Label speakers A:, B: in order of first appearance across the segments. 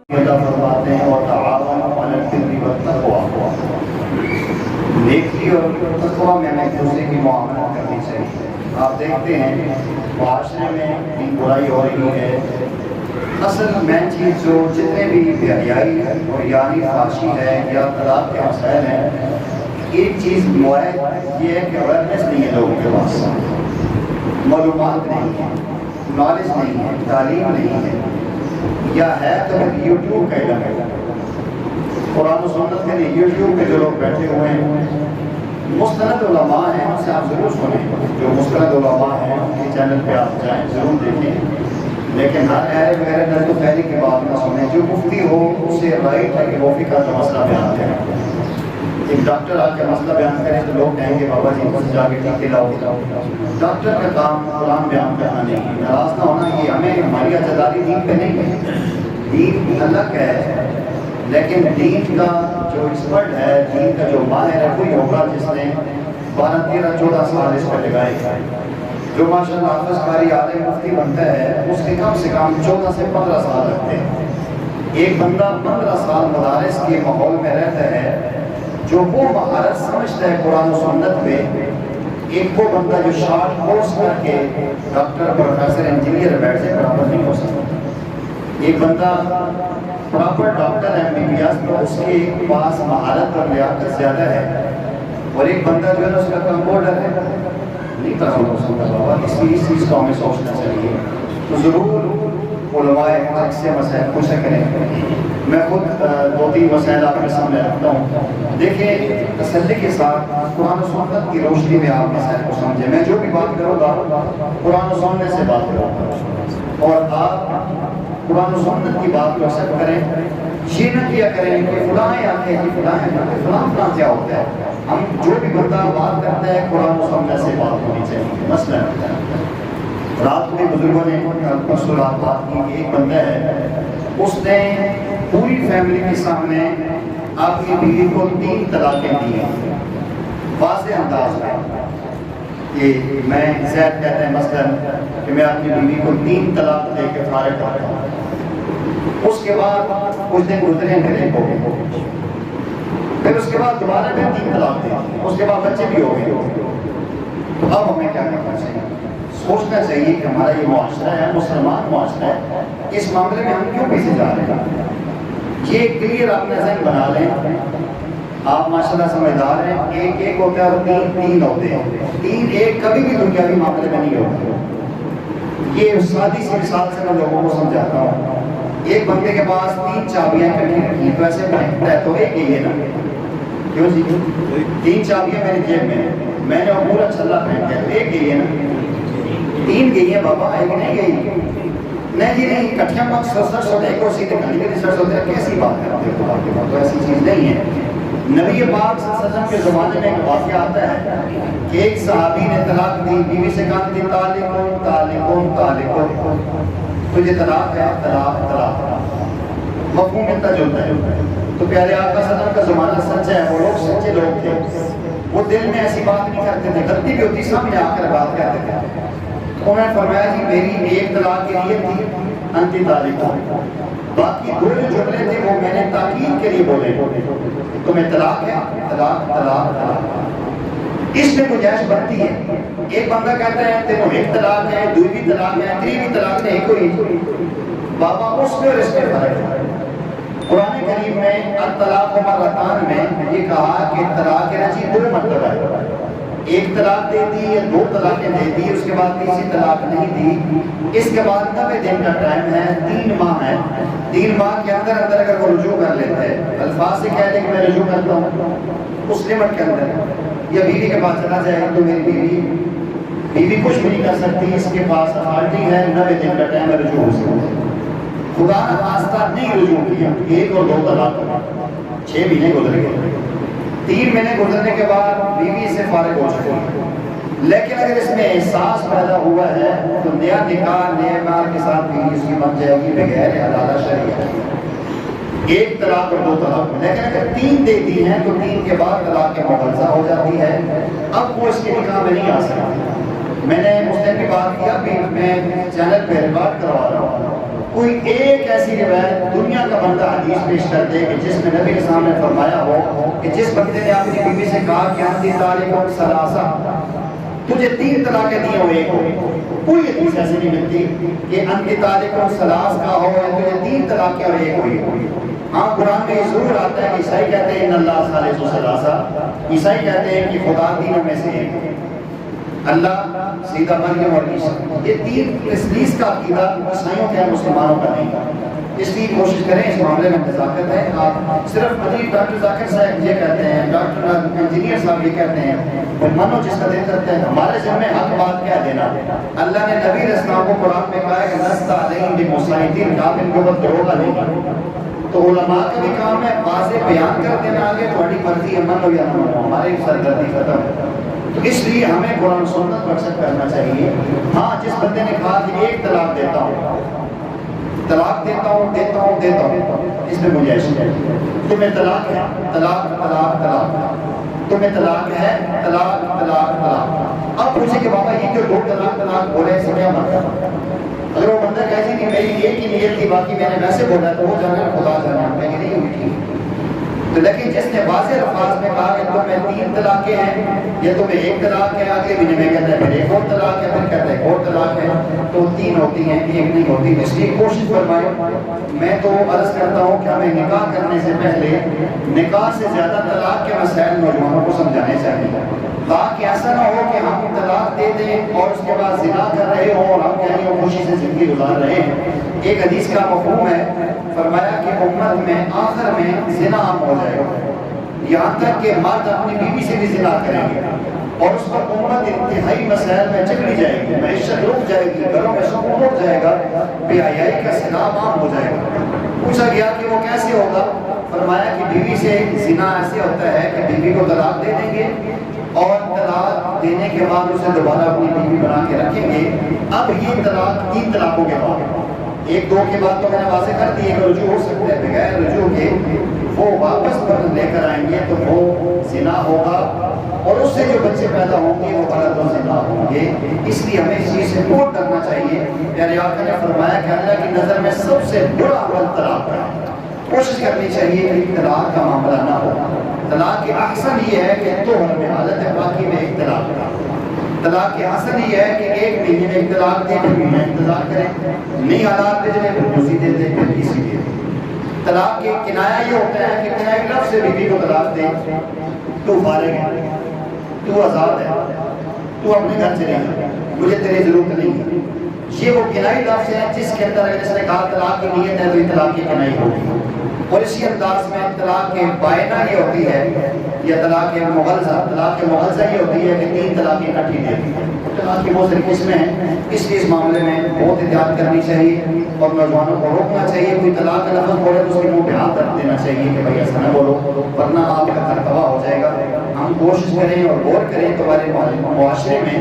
A: اللہ فرماتے ہیں اور تعاونوا علی البر والتقوی، نیکی اور تقوی میں ایک دوسرے کی معاملت کرنی چاہیے۔ آپ دیکھتے ہیں معاشرے میں برائی ہو رہی ہے، اصل مین چیز جو جتنے بھی بے حیائی اور یعنی فحاشی ہے یا طلاق کے مسائل ہیں، ایک چیز مواد یہ ہے کہ اویئرنیس نہیں ہے لوگوں کے پاس، معلومات نہیں ہے، نالج نہیں ہے، تعلیم نہیں ہے، یا ہے تو یوٹیوب کا علم ہے۔ قرآن و سنت کے لیے یوٹیوب پہ جو لوگ بیٹھے ہوئے ہیں مستند علماء ہیں، ان سے آپ ضرور سنیں، جو مستند علماء ہیں ان کے چینل پہ آپ جائیں ضرور دیکھیں، لیکن ہر اہل وغیرہ نظر و خیری کی بات نہ سنیں۔ جو مفتی ہو اس سے رائٹ ہے کہ وہ فقہ کا مسئلہ بیان کریں۔ ایک ڈاکٹر آ کے مسئلہ بیان کرے تو لوگ کہیں گے بابا جی سے جا کے ٹیکے لاؤ۔ ڈاکٹر کا کام قرآن بیان کرنا نہیں، ناراض نہ ہونا، یہ ہمیں ہماری اعتداری دین پہ نہیں ہے، دین الگ ہے، لیکن دین کا جو ایکسپرٹ ہے، دین کا جو ماہر ہے وہی ہوگا جس نے 12 13 14 سال اس پہ لگائے۔ جو ماشاءاللہ حافظ قاری عالم مفتی بنتا ہے اس کے کم سے کم 14 سے 15 سال لگتے ہیں۔ ایک بندہ 15 سال مدارس کے ماحول میں رہتا ہے، جو وہ مہارت سمجھتا ہے قرآن و سنت میں، ایک وہ بندہ جو شارٹ کورس کر کے ڈاکٹر پروفیسر انجینئر بیٹھ سے برابر نہیں ہو سکتا۔ ایک بندہ پراپر ڈاکٹر ہے MBBS تو اس کے پاس مہارت اور لیاقت زیادہ ہے، اور ایک بندہ جو ہے نا اس کا کمپاؤنڈر ہے، نہیں ترقی ہو سکتا بابا۔ اس چیز کو ہمیں سوچنا چاہیے، تو ضرور علماء حق سے مسائل پوچھا کریں۔ میں خود 2-3 مسائل آپ کے سامنے رکھتا ہوں، دیکھیں تسلی کے ساتھ قرآن و سنت کی روشنی میں آپ مسائل کو سمجھیں۔ میں جو بھی بات کروں گا قرآن و سنت سے بات کروں گا، اور آپ قرآن و سنت کی بات کو ایکسپٹ کریں، یہ نہ کیا کریں کہ فلاں آتے ہیں، فلاں فلاں کیا ہوتا ہے۔ ہم جو بھی بندہ بات کرتا ہے قرآن و سنت سے بات ہونی چاہیے۔ مثلا رات میں بزرگوں نے پرسوں رات بات کی کہ ایک بندہ ہے، اس نے پوری فیملی کے سامنے اپنی بیوی کو 3 طلاقیں دی ہیں واضح انداز میں، کہ میں زید کہتے ہیں مثلا کہ میں اپنی بیوی کو 3 طلاق دے کے فارغ کرتا ہوں۔ اس کے بعد کچھ دن گزرے میرے کو، پھر اس کے بعد دوبارہ میں 3 طلاق دی، اس کے بعد بچے بھی ہو گئے۔ تو اب ہمیں کیا کرنا چاہیے؟ سوچنا چاہیے کہ ہمارا یہ معاشرہ ہے، مسلمان معاشرہ ہے، اس معاملے میں ہم کیوں پیچھے جا رہے ہیں؟ یہ کلیئر اپنے ذہن بنا لیں۔ آپ ماشاءاللہ سمجھدار ہیں، ایک ایک ہوتا ہے اور 3 ہوتے ہیں، 3 ایک کبھی بھی دنیاوی معاملے میں نہیں ہوتے۔ یہ سادی سی مثال سے میں لوگوں کو سمجھاتا ہوں، ایک بندے کے پاس 3 چابیاں کٹھی رکھی تو ایسے بنتا تو ایک ہی ہے نا، کیوں جی 3 چابیاں میری جیب میں نے وہ پورا چھلا پہن دیا تو ایک ہی ہے نا، 3 گئی ہیں بابا، ایک نہیں گئی۔ نہیں جی نہیں، کٹھیاں پاک سرسر ہوتے ہیں، ایک اور سیدھے کھلی کے سرسر ہوتے ہیں، کیسی بات کرتے ہیں؟ آپ کے پاس تو ایسی چیز نہیں ہے۔ نبی پاک صلی اللہ علیہ وسلم کے زمانے میں ایک واقعہ آتا ہے کہ ایک صحابی نے طلاق دی، بیوی سے کہا کہ طالقون طالقون طالقون، تجھے طلاق ہے، طلاق طلاق، مفہوم ملتا جلتا ہے۔ تو پیارے آقا صلی اللہ علیہ وسلم کا زمانہ سچا ہے، وہ لوگ سچے لوگ تھے، وہ دل میں ایسی بات نہیں کرتے تھے، غلطی بھی ہوتی سامنے آ کر بات کہتے تھے۔ انہوں نے فرمایا جی میری ایک طلاق کے لیے تھی انتی طالقون، باقی 2 جو جملے تھے وہ میں نے تاکید کے لیے بولے، تمہیں طلاق ہے، طلاق طلاق طلاق، اس میں گنجائش بنتی ہے۔ ایک بندہ کہتا ہے تینوں ایک طلاق ہے، 2ویں طلاق ہے، 3ویں طلاق ہے، ایک ہوئی بابا، اس میں اور اس میں فرق ہے۔ قرآن کریم میں الطلاق مرتان میں یہ کہا کہ طلاق ہے جی 2 مرتبہ ہے، ایک طلاق دے دی یا 2 طلاقیں دے دی، اس کے بعد تیسری طلاق نہیں دی، اس کے بعد 90 دن کا ٹائم ہے، 3 ماہ ہے۔ 3 ماہ کے اندر اگر وہ رجوع کر لیتا ہے، الفاظ سے کہہ دے کہ میں رجوع کرتا ہوں اس لمٹ کے اندر، یا بیوی کے پاس چلا جائے تو میری بیوی کچھ بھی نہیں کر سکتی، اس کے پاس اتھارٹی ہے، 90 دن کا ٹائم ہے، رجوع ہو سکتا ہے۔ خدا نہ خواستہ نہیں رجوع کیا، 1 اور 2 طلاق، 6 مہینے گزر گئے، 3 مہینے گزرنے کے بعد بیوی سے فارغ ہو چکی ہے، لیکن اگر اس میں احساس پیدا ہوا ہے تو نیا نکاح نئے مال کے ساتھ بیوی اس کی بن جائے گی بغیر حلالہ شریعت، 1 طلاق اور 2 طلاق۔ لیکن اگر 3 دے دی ہیں تو 3 کے بعد طلاق کے مغلظہ ہو جاتی ہے، اب وہ اس کے نکاح میں نہیں آ سکتی۔ میں نے اس دن بھی بات کیا کہ میں چینل پہ ریکارڈ کروا رہا ہوں، کوئی ایک ایسی روایت دنیا کا بندہ حدیث پیش کر دے کہ جس میں نبی اسلام نے فرمایا ہو کہ جس بندے نے اپنی بیوی سے کہا کہ انتی طالق ثلاثہ، تجھے 3 طلاقیں دی ہو ایک ہو، کوئی حدیث ایسی نہیں ملتی کہ انتی طالق ثلاث کا ہو یا تجھے 3 طلاقیں اور ایک ہوئی ہو۔ ہاں قرآن میں یہ ضرور آتا ہے کہ عیسائی کہتے ہیں ان اللہ ثالث ثلاثہ، عیسائی کہتے ہیں کہ خدا تینوں میں سے ایک ہے، اللہ، سیدہ مریم اور عیسیٰ۔ یہ 3 تثلیث کا عقیدہ عیسائیوں کے مسلمانوں کا نہیں، اس لیے کوشش کریں اس معاملے میں نزاکت ہے۔ آپ صرف ڈاکٹر ذاکر صاحب یہ کہتے ہیں، ڈاکٹر انجینئر صاحب یہ کہتے ہیں، وہ منو جس کا دل کرتے ہیں، ہمارے ذمہ حق بات کہہ دینا۔ اللہ نے نبی علیہ السلام کو قرآن میں کہا ہے کہ لست علیہم بمسیطر، آپ ان کو دروغہ نہیں۔ تو علماء کا بھی کام ہے واضح بیان کر دینا، آگے تھوڑی مرضی ہے، منو یا نہ منو، ہماری سرگردی ختم۔ تو اس لیے ہمیں قرآن سنت مقصد کرنا چاہیے۔ ہاں جس بندے نے کہا کہ 1 طلاق دیتا ہوں، طلاق دیتا ہوں، اس میں مجھے ایسی ہے، تمہیں طلاق ہے، طلاق طلاق طلاق، تمہیں طلاق ہے، طلاق طلاق طلاق۔ اب پوچھے کہ بابا یہ جو 2 طلاق طلاق بولے اس سے کیا مطلب؟ اگر وہ بندہ کہے کہ میری ایک ہی نیت تھی باقی میں نے ویسے بولا تو وہ جانے خدا جانا، میں کہ نہیں ہوئی تھی۔ تو لیکن جس نے واضح الفاظ میں کہا کہ تمہیں 3 طلاقیں ہیں یا تمہیں 1 طلاق ہے، آگے بھی میں کہتا ہے پھر 1 اور طلاق ہے، پھر کہتا ہے 1 اور طلاق ہے، تو 3 ہوتی ہیں 1 نہیں ہوتی۔ اس لیے کوشش فرمائیں، میں تو عرض کرتا ہوں کہ ہمیں نکاح کرنے سے پہلے نکاح سے زیادہ طلاق کے مسائل نوجوانوں کو سمجھانے چاہیے، تاکہ ایسا نہ ہو کہ ہم طلاق دے دیں اور اس کے بعد زنا کر رہے ہوں اور ہم کہیں وہ خوشی سے زندگی گزار رہے ہیں۔ ایک حدیث کا مفہوم ہے، فرمایا کہ امت میں آخر میں زنا عام ہو جائے گا، یہاں تک کہ مرد اپنی بیوی سے بھی زنا کریں گے اور اس پر امت انتہائی مسائل میں چکری جائے گی، معیشت رک جائے گی، گھروں میں سکون رک جائے گا، بے حیائی کا سیلاب عام ہو جائے گا۔ پوچھا گیا کہ وہ کیسے ہوگا؟ فرمایا کہ بیوی سے زنا ایسے ہوتا ہے کہ بیوی کو طلاق دے دیں گے اور طلاق دینے کے بعد اسے دوبارہ اپنی بیوی بنا کے رکھیں گے۔ اب یہ طلاق 3 طلاقوں کے بعد، 1 2 کے بعد تو میں نے واضح کر دی ہے کہ رجوع ہو سکتا ہے، بغیر رجوع کے وہ واپس پر لے کر آئیں گے تو وہ زنا ہوگا اور اس سے جو بچے پیدا ہوں گے وہ غلط و زنا ہوں گے۔ اس لیے ہمیں اس چیز سے نوٹ کرنا چاہیے۔ پیارے آقا نے فرمایا کہ اللہ کی نظر میں سب سے برا عمل طلاق ہے، کوشش کرنی چاہیے کہ طلاق کا معاملہ نہ ہو۔ طلاق کی احسن یہ ہے کہ طہر میں حالت باقی میں 1 طلاق کا، طلاق کی حاصل یہ ہے کہ 1 مہینے میں 1 طلاق دے پھر مہینہ انتظار کریں، نہیں حالات دے جائے پھر دوسری دے دیں پھر تیسری دے دیں۔ طلاق کے کنایا یہ ہوتا ہے کہ کنایا لفظ سے بیوی کو طلاق دے، تو فارغ ہے، تو آزاد ہے، تو اپنے گھر چلے جا، مجھے تیری ضرورت نہیں ہے۔ یہ وہ کنائی لفظ ہے جس کے اندر اگر اس نے کہا طلاق کی نیت ہے تو یہ طلاق کی کنائی ہوگی۔ اور اسی انداز میں طلاق کے بائنہ یہ ہوتی ہے یا طلاق کے مغلظہ یہ ہوتی ہے کہ 3 طلاقیں اکٹھی دے دی۔ طلاق کی بہت ساری قسمیں ہیں، اس لیے اس معاملے میں بہت احتیاط کرنی چاہیے اور نوجوانوں کو روکنا چاہیے۔ کوئی طلاق کا لفظ بولے تو اس کے منہ پہ ہاتھ رکھ دینا چاہیے کہ بھائی ایسا نہ بولو ورنہ آپ کا گھر تباہ ہو جائے گا۔ ہم کوشش کریں اور غور کریں تو ہمارے معاشرے میں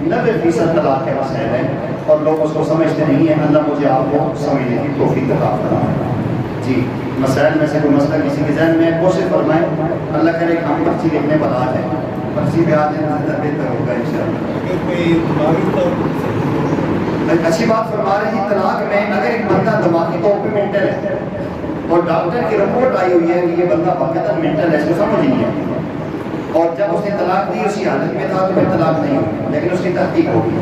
A: 90% طلاق کے مسائل ہیں اور لوگ اس کو سمجھتے نہیں ہیں۔ اللہ مجھے آپ کو سمجھنے کی توفیق عطا فرمائے۔ جی مسائل میں سے کوئی مسئلہ کسی کے ذہن میں کوشش فرمائیں، اللہ کرے کہ ہم پرچی لکھنے پر آ جائیں، پرچی پہ آ جائیں زیادہ بہتر ہوگا انشاءاللہ۔ اچھی بات فرما رہے ہیں، طلاق میں اگر ایک بندہ دماغی طور پہ مینٹل ہے اور ڈاکٹر کی رپورٹ آئی ہوئی ہے کہ یہ بندہ واقعتاً مینٹل ہے، اس کو سمجھ نہیں ہے اور جب اس نے طلاق دی اسی حالت میں تھا تو پھر طلاق نہیں ہوئی لیکن اس کی تحقیق ہوگی۔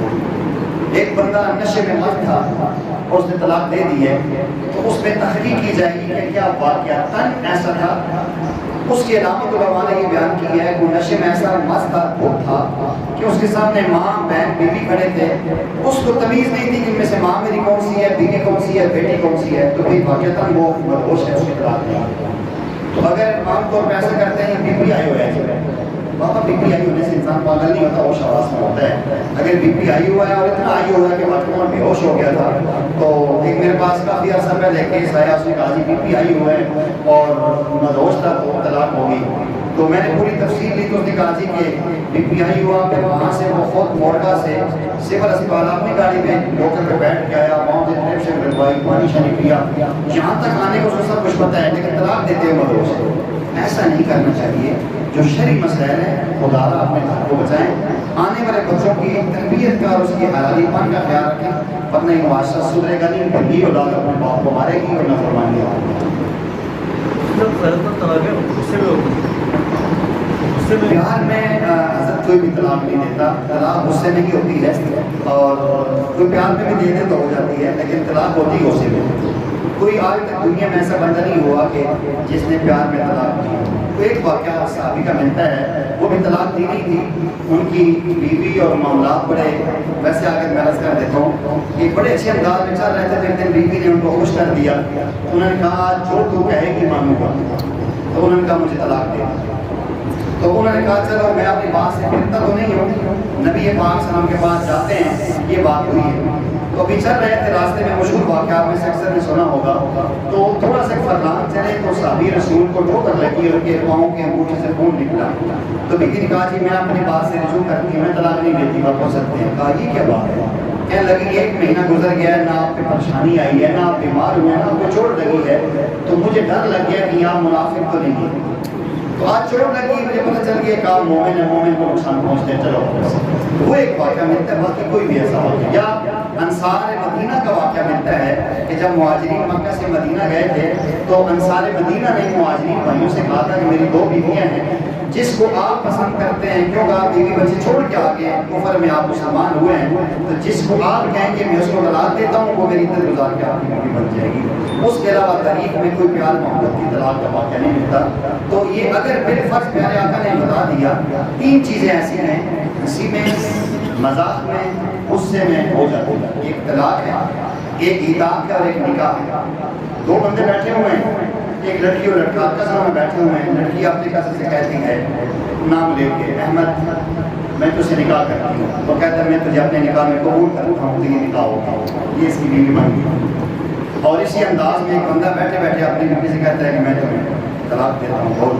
A: ایک بندہ نشے میں مست تھا اور اس نے طلاق دے دی ہے تو اس پہ تحقیق کی جائے گی کہ کیا واقعتاً ایسا تھا۔ اس کی علامت علماء نے یہ بیان کی ہے کہ وہ نشے میں ایسا مست تھا کہ اس کے سامنے ماں بہن بیوی کھڑے تھے، اس کو تمیز نہیں تھی کہ ان میں سے ماں میری کون سی ہے، بیوی کون سی ہے، بیٹی کون سی ہے، تو پھر واقعتاً وہ مدہوش ہے، اس کی طلاق نہیں۔ تو اگر عام طور پہ ایسا کرتے ہیں بی پی آئی ہوا ہے، بابا بی پی آئی ہونے سے انسان پاگل نہیں ہوتا، ہوش حواس میں ہوتا ہے۔ اگر بی پی آئی ہوا ہے اور اتنا آئی ہوا ہے کہ واقعتاً بے ہوش ہو گیا تھا، تو ایک میرے پاس کافی عرصہ پہلے کیس آیا، اس نے کہا جی بی پی آئی ہوا ہے اور مدہوش تھا تو طلاق ہوگی۔ تو میں نے پوری تفصیل لی تو اس نے کہا جی کہ بی پی آئی ہوا، پھر وہاں سے وہ خود مورگا سے سول اسپتال اپنی گاڑی میں ڈاکٹر پہ بیٹھ کے آیا، وہاں سے انجیکشن لگوائی، پانی شانی پیا، یہاں تک آنے کو سب کچھ پتہ ہے، لیکن طلاق دیتے ہوئے مدعو سے ایسا نہیں کرنا چاہیے۔ جو شرعی مسائل ہیں خدا را اپنے گھر کو بچائیں، آنے والے بچوں کی تربیت کا اور اس کی حلالی پان کا خیال رکھیں، ورنہ یہ معاشرہ سدھرے گا نہیں، بلی اولاد اپنے باپ کو مارے گی اور نافرمانی ہوگی۔ بہار میں حضرت کوئی بھی طلاق نہیں دیتا، طلاق غصے میں ہی ہوتی ہے، اور کوئی پیار میں بھی دے دے تو ہو جاتی ہے، لیکن طلاق ہوتی ہے غصے میں۔ کوئی آج تک دنیا میں ایسا بندہ نہیں ہوا کہ جس نے پیار میں طلاق دی۔ ایک واقعہ صحابی کا ملتا ہے، وہ بھی طلاق دی نہیں تھی، ان کی بیوی اور معاملات بڑے، ویسے آگے میں عرض کر دیتا ہوں کہ بڑے اچھے انداز میں چل رہے تھے، ایک دن بیوی نے ان کو خوش کر دیا، انہوں نے کہا جو تو کہے گی مانوں گا، تو انہوں نے کہا مجھے طلاق دے۔ تو انہوں نے کہا چلو میں اپنی بات سے پھرتا تو نہیں ہوں، نبی پاک صلی اللہ علیہ وسلم کے پاس جاتے ہیں، یہ بات ہوئی ہے۔ تو ابھی چل رہے تھے راستے میں، مشہور واقعہ میں سے اکثر نے سنا ہوگا، تو تھوڑا سا فرمان چلے تو صحابی رسول کو ٹھوکر لگی اور کے پاؤں کے انگوٹھے سے خون نکلا۔ تو بیوی نے کہا جی میں اپنی بات سے رجوع کرتی ہوں، میں طلاق نہیں دیتی، آپ ہو سکتے ہیں۔ کہا یہ کیا بات ہے؟ کہنے لگی 1 مہینہ گزر گیا ہے، نہ آپ پہ پریشانی آئی ہے، نہ آپ بیمار ہوئے ہیں، نہ آپ کو چوٹ لگی ہے، تو مجھے ڈر لگ گیا کہ آپ منافق تو نہیں ہیں۔ تو آج چوٹ لگی، مجھے پتہ چل گیا کہ آپ مومن ہے، مومن کو نقصان پہنچتے ہیں، چلو وہ ایک واقعہ ملتا ہے، باقی کوئی بھی ایسا واقعہ۔ یا انصار مدینہ کا واقعہ ملتا ہے کہ جب مہاجرین مکہ سے مدینہ گئے تھے تو انصار مدینہ نے مہاجرین بھائیوں سے کہا تھا کہ میری 2 بیویاں ہیں، جس کو آپ پسند کرتے ہیں، کیونکہ آپ بیوی بچے چھوڑ کے آگے ہیں، کفر میں آپ مسلمان ہوئے ہیں، تو جس کو آپ کہیں کہ میں اس کو طلاق دیتا ہوں، وہ میری عزت گزار کے آپ کی بیوی بن جائے گی۔ اس کے علاوہ تاریخ میں کوئی پیار محبت کی طلاق کا واقعہ نہیں ملتا۔ تو یہ اگر بالفرض پیارے آقا نے بتا دیا 3 چیزیں ایسی ہیں، ہنسی میں، مذاق میں، غصے میں ہو جاتی ہے۔ ایک طلاق ہے، ایک عتاق ہے اور ایک نکاح ہے۔ 2 بندے بیٹھے ہوئے ہیں، ایک لڑکی اور لڑکا آپس میں بیٹھے ہوئے ہیں، لڑکی اپنے کس سے کہتی ہے نام لے کے احمد میں تجھ سے نکاح کرتی ہوں، تو کہتا ہے میں تجھے اپنے نکاح میں قبول کرتا ہوں، تو یہ نکاح ہوگا، یہ اس کی بیوی بن گئی۔ اور اسی انداز میں ایک بندہ بیٹھے بیٹھے اپنی بیوی سے کہتا ہے کہ میں تمہیں طلاق دیتا ہوں، بول۔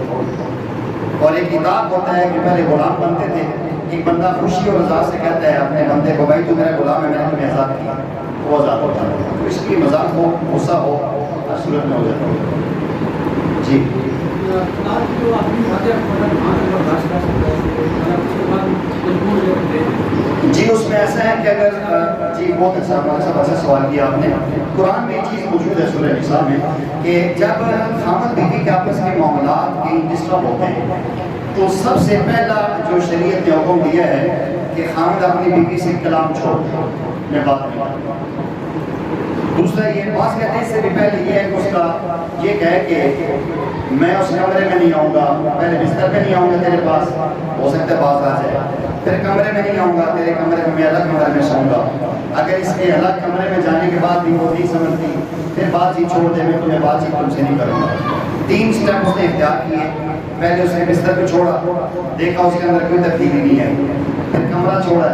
A: اور ایک عتاق ہوتا ہے کہ پہلے غلام بنتے تھے، ایک بندہ خوشی اور رضا سے کہتا ہے اپنے بندے کو بھائی تو میرا غلام ہے، میں نے تمہیں آزاد کیا، وہ آزاد ہو جاتا ہے۔ تو اس لیے مذاق ہو، غصہ ہو، ہر صورت میں ہو جاتا ہے۔ جی جی اس میں ایسا ہے کہ اگر جی بہت اچھا سوال کیا آپ نے۔ قرآن میں یہ چیز موجود ہے سورہ نساء میں کہ جب خامد بیوی کے آپس کے معاملات کہیں ڈسٹرب ہوتے ہیں تو سب سے پہلا جو شریعت نے حکم دیا ہے کہ خامد اپنی بیوی سے کلام چھوڑ، میں بات نہیں کرتا۔ دوسرا یہ بات کہتے ہیں اس سے بھی پہلے یہ ہے کہ اس کا یہ کہے کہ میں اس کمرے میں نہیں آؤں گا، پہلے بستر میں نہیں آؤں گا تیرے پاس، ہو سکتا ہے باز آ جائے، پھر کمرے میں نہیں آؤں گا تیرے کمرے میں، میں الگ کمرے میں سوؤں گا۔ اگر اس کے الگ کمرے میں جانے کے بعد بھی وہ نہیں سمجھتی پھر بات چیت چھوڑ دے، میں تمہیں بات چیت تم سے نہیں کروں گا۔ 3 سٹیپ اس نے اختیار کیے، پہلے اس نے بستر پہ چھوڑا، دیکھا اس کے اندر کوئی تبدیلی نہیں ہے، پھر کمرہ چھوڑا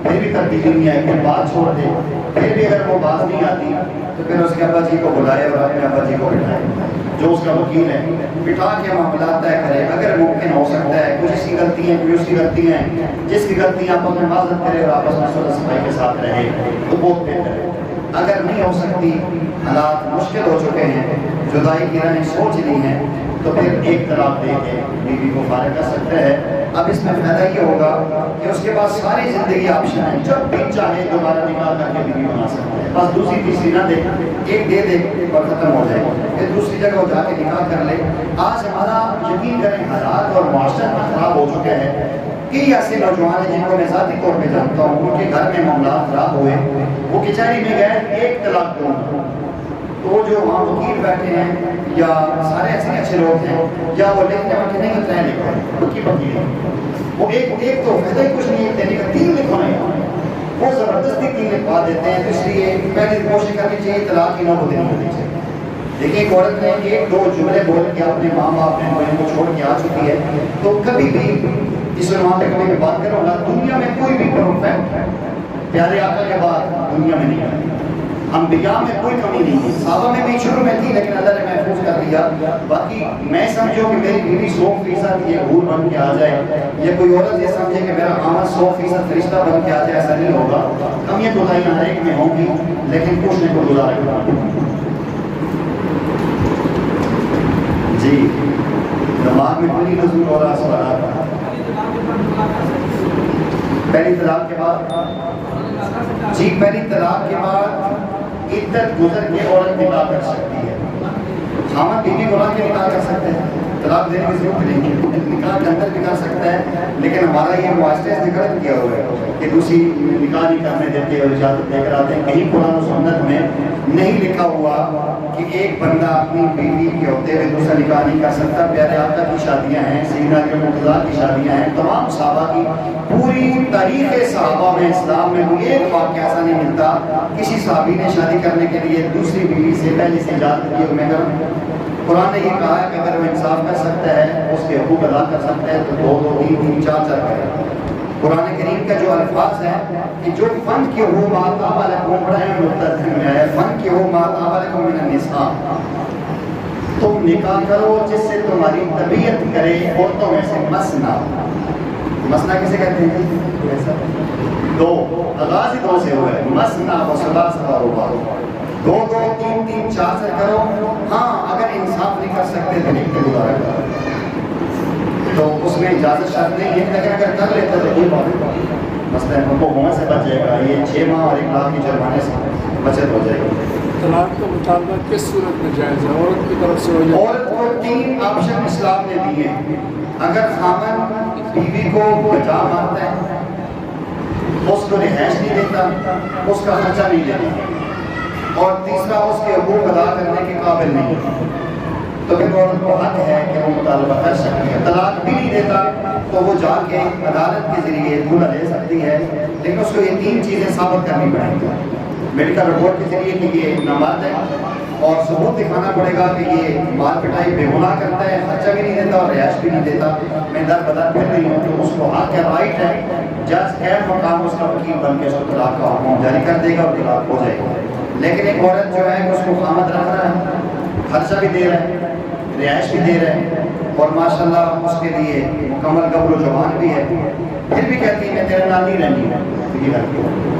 A: پھر بھی تبدیلی نہیں آئی، پھر بات چھوڑ دے، پھر بھی اگر وہ باز نہیں آتی تو پھر اس کے ابا جی کو بلائے اور اپنے ابا جی کو بٹھائے، جو اس کا وکیل ہے، بٹھا کے معاملات طے کرے۔ اگر ممکن ہو سکتا ہے کچھ اس کی غلطی ہیں، کچھ اس کی غلطی ہیں، جس کی غلطی آپس میں معذرت کرے اور آپس میں صلح صفائی کے ساتھ رہے تو بہت بہتر ہے۔ اگر نہیں ہو سکتی، حالات مشکل ہو چکے ہیں، جدائی کی راہیں سوچ لی ہیں، تو پھر ایک طلاق دے کے بیوی کو فارغ کر سکتا ہے۔ اب اس میں فائدہ یہ ہوگا کہ اس کے پاس ساری زندگی آپشن ہے، جب بھی چاہے دوبارہ نکاح کر کے بیوی بنا سکتا ہے، بس دوسری تیسری نہ دے، ایک دے دے اور ختم ہو جائے، پھر دوسری جگہ وہ جا کے نکاح کر لے۔ آج ہمارا یقین کریں حالات اور معاشرہ خراب ہو چکے ہیں، کئی ایسے نوجوان ہیں جن کو میں ذاتی طور پہ جانتا ہوں، ان کے گھر میں معاملات خراب ہوئے، وہ کچہری میں گئے 1 طلاق دوں، تو وہ جو وہاں وکیل بیٹھے ہیں یا سارے ایسے اچھے لوگ ہیں یا وہ لکھنے والے نہیں ہوتے ہیں، لکھو کی وکیل وہ ایک تو فائدہ ہی کچھ نہیں ہے دینے کا، 3 لکھو نہیں، وہ زبردستی 3 لکھوا دیتے ہیں۔ تو اس لیے پہلے کوشش کرنی چاہیے طلاق کی نہ ہو دینی ہونی چاہیے۔ دیکھیں ایک عورت نے 1-2 جملے بول کے اپنے ماں باپ بہن کو چھوڑ کے آ چکی ہے، تو کبھی بھی اس عنوان پہ کبھی بھی بات کروں گا، دنیا میں کوئی بھی پرفیکٹ پیارے آقا کے بعد دنیا میں نہیں آئی، انبیاء میں کوئی کمی نہیں ہے، صحابہ میں بھی شروع میں تھی لیکن اللہ نے محفوظ کر دیا۔ باقی میں سمجھو کہ میری بیوی 100% یہ حور بن کے آ جائے، یا کوئی عورت یہ سمجھے کہ میرا آمد 100% فرشتہ بن کے آ جائے، ایسا نہیں ہوگا۔ کمیاں کوتاہیاں ہر ایک میں ہوں گی لیکن کچھ نے کو گزارے گا۔ جی دماغ میں کلی نزول ہو رہا سوالات۔ پہلی طلاق کے بعد، جی پہلی طلاق کے بعد عدت گزر کے عورت نکاح کر سکتی ہے۔ خامد بیوی کو لا کے نکاح کر سکتے ہیں، طلاق دینے کی ضرورت نہیں ہے، نکاح کے اندر بھی کر سکتا ہے، لیکن ہمارا یہ معاشرے سے غلط کیا ہوا ہے کہ دوسری نکاح نہیں کرنے دیتے اور اجازت دے کر آتے ہیں۔ کہیں قرآن و سنت میں نہیں لکھا ہوا کہ ایک بندہ اپنی بیوی کے ہوتے ہوئے دوسرا نکاح نہیں کر سکتا۔ پیارے آقا کی شادیاں ہیں، سیدنا علی مرتضیٰ کی شادیاں ہیں، تمام صحابہ کی پوری تاریخ صحابہ میں اسلام میں کوئی ایک واقعہ ایسا نہیں ملتا کسی صحابی نے شادی کرنے کے لیے دوسری بیوی سے پہلے سے اجازت دی ہو۔ مگر قرآن نے یہ کہا ہے کہ اگر وہ انصاف کر سکتا ہے، اس کے حقوق ادا کر سکتا ہے تو 2 2 3 3 4 4 کرے۔ قرآن کریم کا جو الفاظ ہے کہ جو فن کے ہو ما طاب لکم، بڑا ہی مختصر میں ہے، فن کے ہو ما طاب لکم من النساء، تم نکاح کرو جس سے تمہاری طبیعت کرے عورتوں میں سے مسنا۔ مسنا کسے کہتے ہیں؟ 2، آغاز ہی 2 سے ہوا ہے، مسنا و ثلاث و رباع، 2 2 3 3 4 سے کرو۔ ہاں اگر انصاف نہیں کر سکتے تو ایک کے گزارا کرو، تو اس میں اجازت شرط نہیں ہے، لیکن اگر کر لیتے تو کوئی بات نہیں، مسئلہ ان کو ہونے سے بچ جائے گا، یہ 6 ماہ اور 1 لاکھ کی جرمانے سے بچت ہو جائے گی۔
B: طلاق کا مطالبہ کس صورت میں جائز ہے؟ عورت کی طرف سے ہو جائے؟
A: عورت کو 3 آپشن اسلام نے دیے ہیں۔ اگر خامن بیوی کو بچا مارتا ہے، اس کو رہائش نہیں دیتا، اس کا خرچہ نہیں دیتا، اور تیسرا اس کے حقوق ادا کرنے کے قابل نہیں، تو پھر عورت کو حق ہے کہ وہ مطالبہ کر سکتی ہے۔ طلاق بھی نہیں دیتا تو وہ جا کے عدالت کے ذریعے کھلا دے سکتی ہے، لیکن اس کو یہ 3 چیزیں ثابت کرنی پڑیں گی، میڈیکل رپورٹ کے ذریعے کہ یہ نامرد ہے، اور ثبوت دکھانا پڑے گا کہ یہ مال پٹائی بے گناہ کرتا ہے، خرچہ بھی نہیں دیتا اور رہائش بھی نہیں دیتا، میں در بدر پھر رہی ہوں، تو اس کو حق ہے، رائٹ ہے، جج خیر مقام اس کا وکیل بن کے اس کو طلاق کا حکم جاری کر دے گا اور طلاق ہو جائے گا۔ لیکن ایک عورت جو ہے اس کو خامد رکھ رہا ہے، خرچہ بھی دے رہا ہے، رہائش بھی دے رہے ہیں، اور ماشاءاللہ اس کے لیے مکمل قبر و جوان بھی ہے، پھر بھی کہتی ہے میں تیرے نام نہیں رہنی ہے، تو یہ رکھتی ہے۔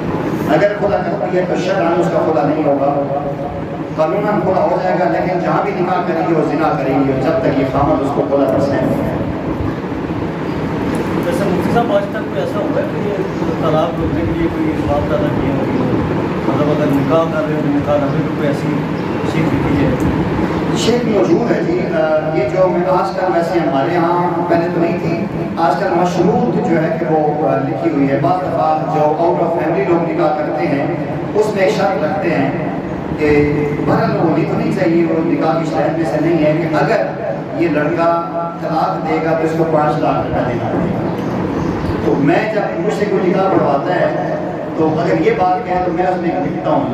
A: اگر خدا کرتی ہے تو شرعاً اس کا خدا نہیں ہوگا، قانوناً خدا ہو جائے گا، لیکن جہاں بھی نکاح کرے گی وہ زنا کرے گی، اور جب تک یہ خامد اس کو خدا پسند ہے۔
C: جیسے مفتی صاحب آج تک کوئی ایسا ہوا ہے کہ یہ طلاق روکنے کے لیے کوئی بات زیادہ کی ہوگی، مطلب اگر نکاح کر رہے ہو نکاح نہ کوئی ایسی شیخ لکھی ہے؟
A: شیخ موجود ہے جی، یہ جو میں آج کل ویسے ہمارے یہاں پہلے تو نہیں تھی، آج کل مشروط جو ہے کہ وہ لکھی ہوئی ہے۔ بعض دفعہ جو آؤٹ آف فیملی لوگ نکاح کرتے ہیں اس میں ایک شرط رکھتے ہیں کہ بہرحال ہونی تو نہیں چاہیے، وہ نکاح کی شرط میں سے نہیں ہے کہ اگر یہ لڑکا طلاق دے گا تو اس کو 5 لاکھ روپیہ دینا پڑے گا۔ تو میں جب مجھ سے کوئی نکاح پڑھواتا ہے تو اگر یہ بات کہیں تو میں اس میں لکھتا ہوں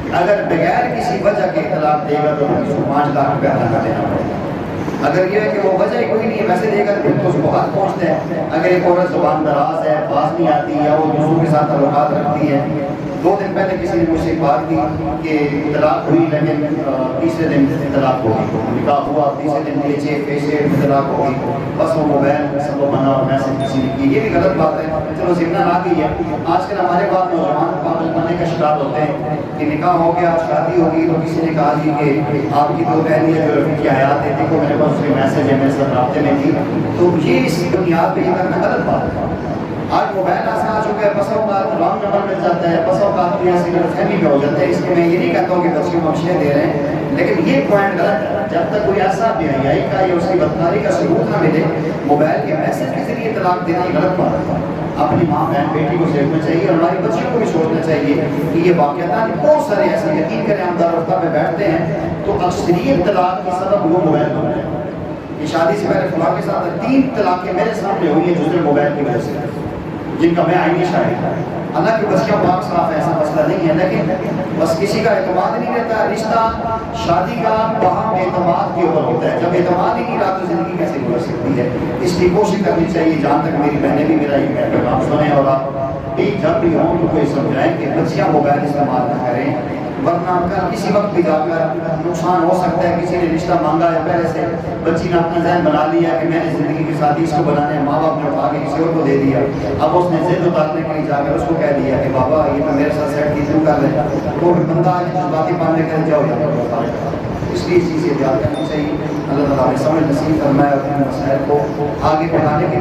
A: کہ اگر بغیر کسی وجہ کے طلاق دے گا تو اس کو 5 لاکھ روپیہ ادا دینا پڑے گا۔ اگر یہ ہے کہ وہ وجہ کوئی نہیں ہے ویسے دے گا تو اس کو حق پہنچتا ہے۔ اگر ایک عورت زبان دراز ہے، باز نہیں آتی، یا وہ دوسروں کے ساتھ تعلقات رکھتی ہے، 2 دن پہلے کسی نے مجھ سے بات کی کہ طلاق ہوئی لیکن تیسرے دن طلاق ہو گئی، نکاح ہوا تیسرے دن نیچے پیسے طلاق ہو گئی، بس وہ موبائل سب و منا اور میسج کسی نے کی، یہ بھی غلط بات ہے۔ چلو ضمن آ گئی ہے، آج کل ہمارے پاس نوجوان پاگل بننے کا شکار ہوتے ہیں کہ نکاح ہو گیا، شادی ہوگی، تو کسی نے کہا جی کہ آپ کی 2 بہنیں ہیں جو رفیقی حیات ہے، دیکھو میرے پاس اس کے میسج ہے، میرے ساتھ رابطے میں تھی، تو یہ اس بنیاد پہ یہ کرنا غلط بات ہے۔ آج موبائل آسان آ چکا ہے، بسوں کا رانگ نمبر مل جاتا ہے، بسوں کا ایسی غلط فہمی میں ہو جاتا ہے۔ اس میں یہ نہیں کہتا ہوں کہ بچوں کو ہم دے رہے ہیں، لیکن یہ پوائنٹ غلط ہے۔ جب تک کوئی ایسا بے حیائی کا یا اس کی بدکاری کا ثبوت نہ ملے، موبائل کے میسج کے ذریعے طلاق دینا یہ غلط بات ہے۔ اپنی ماں بہن بیٹی کو سیکھنا چاہیے، اور ہماری بچیوں کو بھی سوچنا چاہیے کہ یہ واقعات بہت سارے ایسے یقین کریں ہم دار رفتہ میں بیٹھتے ہیں تو اکثریت طلاق کی سبب وہ موبائل بن رہے ہیں۔ یہ شادی سے پہلے فلاں کے ساتھ 3 طلاقیں میرے سامنے ہوئی ہیں دوسرے موبائل کی وجہ سے، جن کا میں آئینی شاہد ہوں۔ اللہ کی بچیاں پاک صاف ایسا مسئلہ نہیں ہے، لیکن بس کسی کا اعتماد نہیں رہتا۔ رشتہ شادی کا باہم اعتماد کے اوپر ہوتا ہے، جب اعتماد ہی نہیں رہا تو زندگی کیسے گزر سکتی ہے؟ اس لیے کوشش کرنی چاہیے جہاں تک میری بہنیں بھی میرا یہ پیغام سنیں اور آپ بھی جب بھی ہوں تو کوئی سمجھائیں کہ بچیاں موبائل استعمال نہ کریں، ورنہ کل کسی وقت بھی جا کر نقصان ہو سکتا ہے. کسی نے رشتہ مانگا ہے پہلے سے، بچی نے اپنا ذہن بنا لیا کہ میں نے زندگی کے ساتھ اس کو بنانے، ماں باپ نے اٹھا کے کسی اور کو دے دیا. اب اس نے ضد اتارنے کے لیے جا کر اس کو کہہ دیا کہ بابا یہ تو میرے ساتھ سیٹ کی تم کر لیں، تو بندہ جذباتی پانے کر جاؤ جاتا. اس لیے اس چیز سے احتیاط کرنی چاہیے. اللہ تعالیٰ نے سمجھ نصیب فرمایا اور اپنے مسائل کو آگے بڑھانے کی